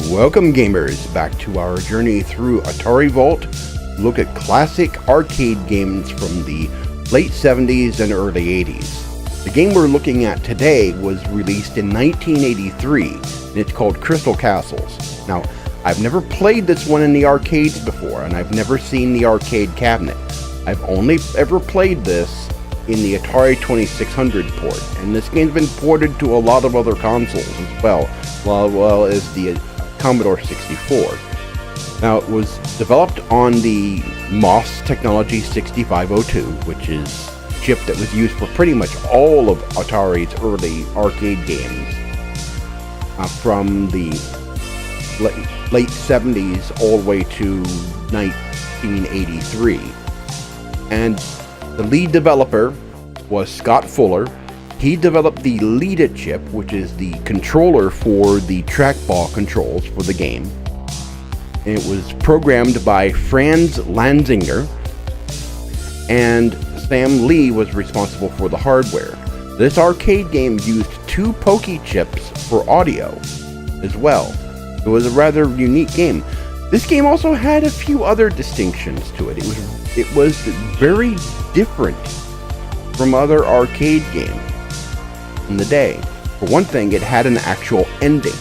Welcome gamers back to our journey through Atari Vault. Look at classic arcade games from the late 70s and early 80s. The game we're looking at today was released in 1983 and it's called Crystal Castles. Now, I've never played this one in the arcades before and I've never seen the arcade cabinet. I've only ever played this in the Atari 2600 port, and this game's been ported to a lot of other consoles as well as the Commodore 64. Now, it was developed on the MOS Technologies 6502, which is a chip that was used for pretty much all of Atari's early arcade games from the late 70s all the way to 1983. And the lead developer was Scott Fuller. He developed the Leta chip, which is the controller for the trackball controls for the game. And it was programmed by Franz Lanzinger, and Sam Lee was responsible for the hardware. This arcade game used 2 Pokey chips for audio as well. It was a rather unique game. This game also had a few other distinctions to it. It was very different from other arcade games in the day. For one thing, it had an actual ending.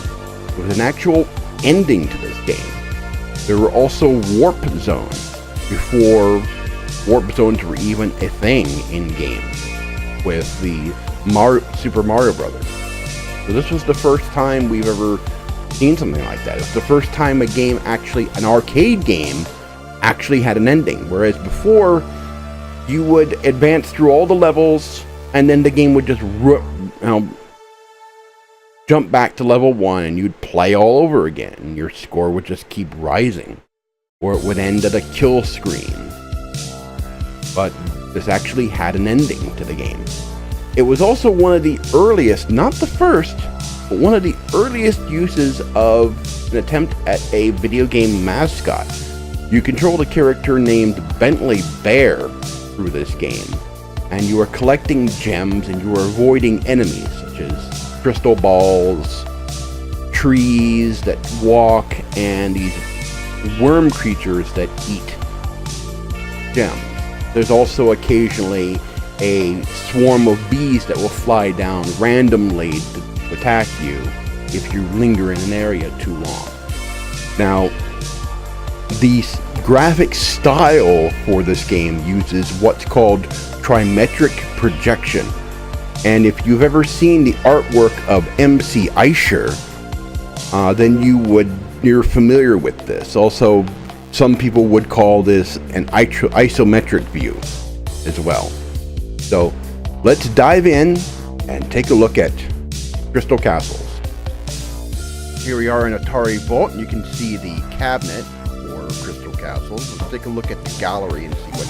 There was an actual ending to this game. There were also warp zones before warp zones were even a thing in games with the Super Mario Brothers. So this was the first time we've ever seen something like that. It's the first time an arcade game actually had an ending, whereas before you would advance through all the levels and then the game would just jump back to level 1 and you'd play all over again and your score would just keep rising, or it would end at a kill screen. But this actually had an ending to the game. It was also one of the earliest, not the first, but one of the earliest uses of an attempt at a video game mascot. You controlled a character named Bentley Bear through this game, and you are collecting gems and you are avoiding enemies such as crystal balls, trees that walk, and these worm creatures that eat gems. There's also occasionally a swarm of bees that will fly down randomly to attack you if you linger in an area too long. Now, the graphic style for this game uses what's called trimetric projection. And if you've ever seen the artwork of MC Escher, then you're familiar with this. Also, some people would call this an isometric view as well. So let's dive in and take a look at Crystal Castles. Here we are in Atari Vault, and you can see the cabinet for Crystal Castles. Let's take a look at the gallery and see what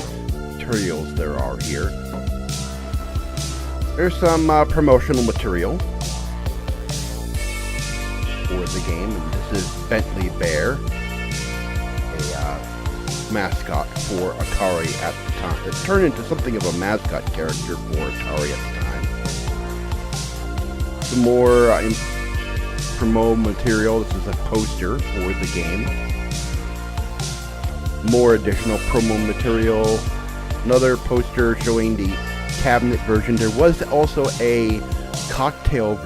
materials there are here. There's some promotional material for the game, and this is Bentley Bear, a mascot for Atari at the time. It turned into something of a mascot character for Atari at the time. Some more promo material. This is a poster for the game. More additional promo material. Another poster showing the cabinet version. There was also a cocktail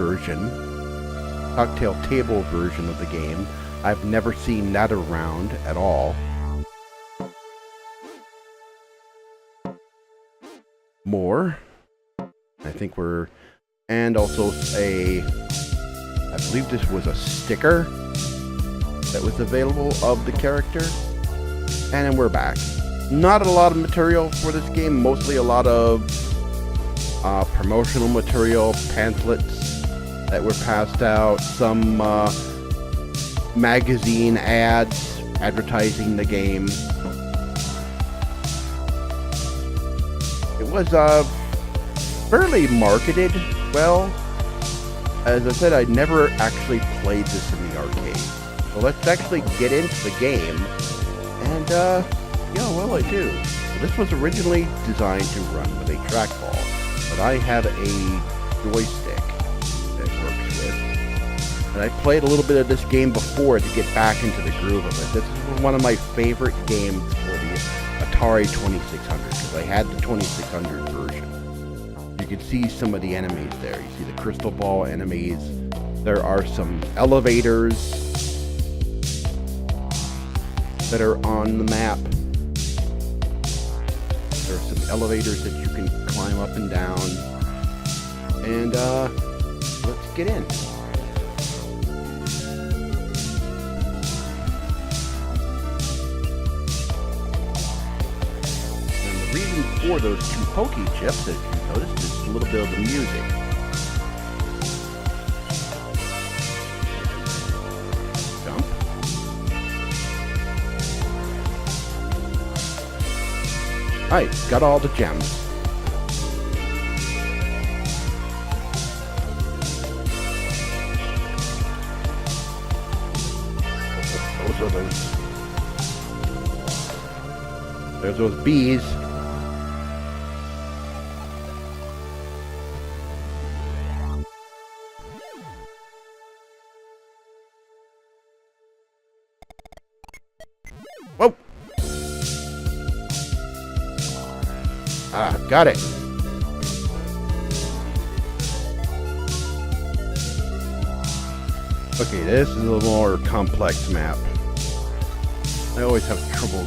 table version of the game. I've never seen that around at all. More. And also I believe this was a sticker that was available of the character. And then we're back. Not a lot of material for this game, mostly a lot of promotional material, pamphlets that were passed out, some magazine ads advertising the game. It was fairly marketed well. As I said, I never actually played this in the arcade. So let's actually get into the game. And, I do. So this was originally designed to run with a trackball, but I have a joystick that works with. And I played a little bit of this game before to get back into the groove of it. This is one of my favorite games for the Atari 2600, because I had the 2600 version. You can see some of the enemies there. You see the crystal ball enemies. There are some elevators that are on the map. There are some elevators that you can climb up and down. And let's get in. And the reason for those two Pokey chips, as you noticed, is a little bit of the music. Jump. Alright, got all the gems. There's those bees. Whoa! Ah, got it. Okay, this is a little more complex map. I always have trouble.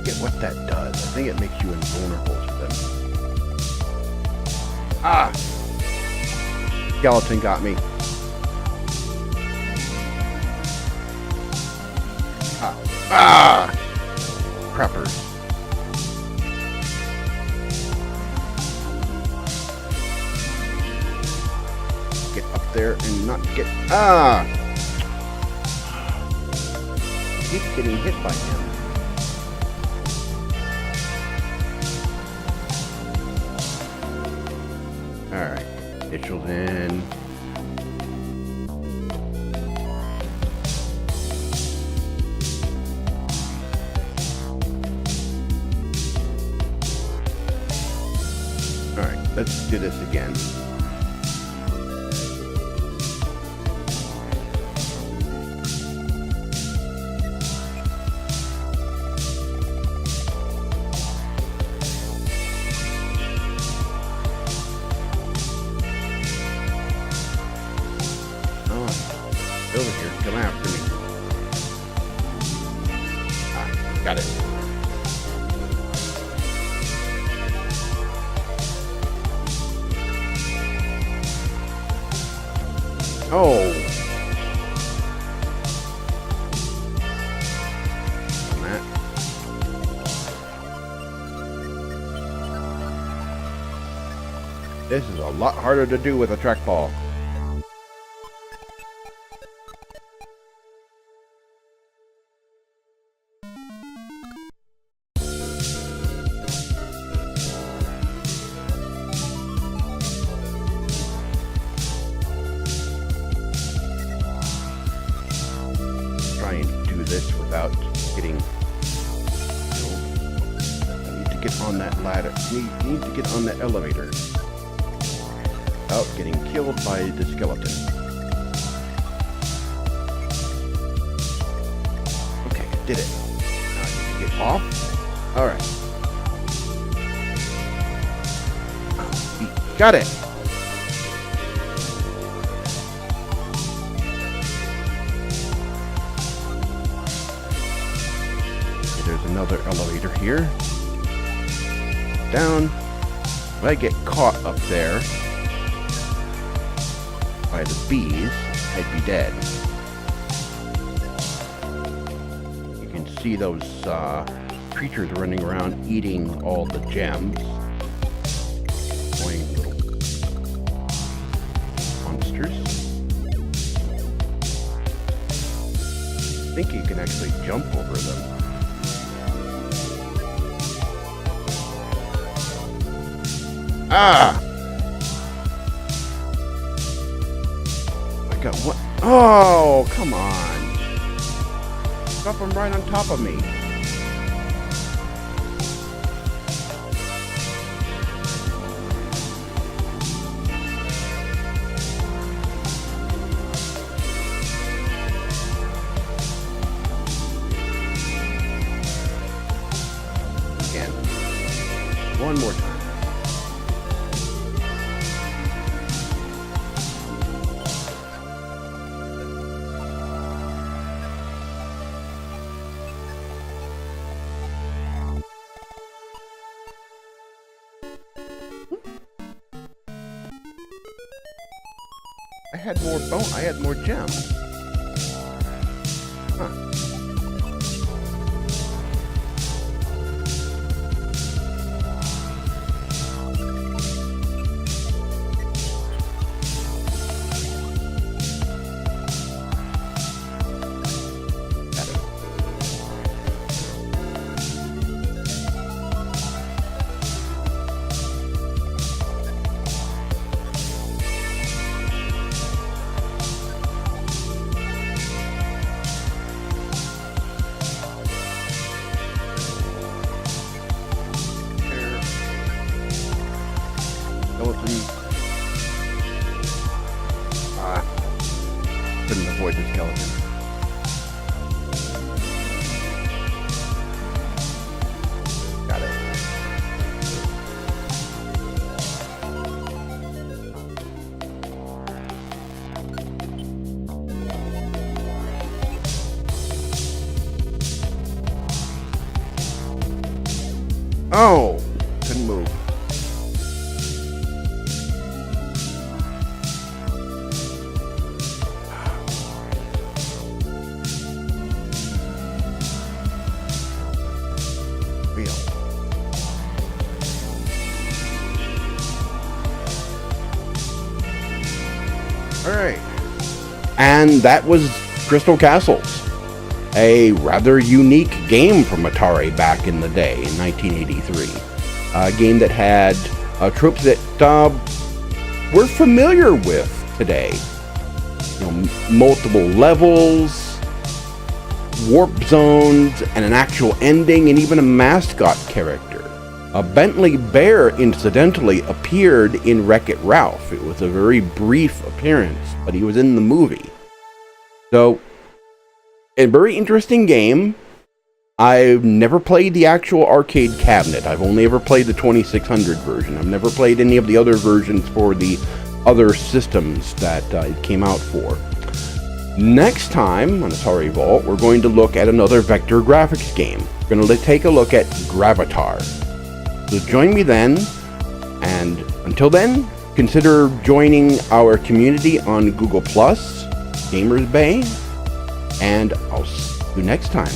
Get what that does. I think it makes you invulnerable to them. Ah! Skeleton got me. Ah! Crappers. Get up there and not get... Ah! Keep getting hit by him. Alright. Mitchell's in. Alright, let's do this again. Over here, come after me. Ah, got it. Oh. That. This is a lot harder to do with a trackball. And do this without getting killed. I need to get on that ladder. You need to get on that elevator without getting killed by the skeleton. Okay, I did it. Now I need to get off. Alright. Got it. There's another elevator here. Down. If I get caught up there by the bees, I'd be dead. You can see those creatures running around eating all the gems. Annoying little monsters. I think you can actually jump over them. Ah! I got what? Oh, come on. Drop him right on top of me. again. One more time. I had more gems. Huh. Couldn't avoid the skeleton. Got it. Oh, couldn't move. Alright. And that was Crystal Castles, a rather unique game from Atari back in the day in 1983. A game that had tropes that we're familiar with today. You know, multiple levels, warp zones, and an actual ending, and even a mascot character. Bentley Bear, incidentally, appeared in Wreck-It Ralph. It was a very brief appearance, but he was in the movie. So, a very interesting game. I've never played the actual arcade cabinet. I've only ever played the 2600 version. I've never played any of the other versions for the other systems that it came out for. Next time on Atari Vault, we're going to look at another vector graphics game. We're going to take a look at Gravatar. So join me then, and until then, consider joining our community on Google+, Gamers Bay, and I'll see you next time.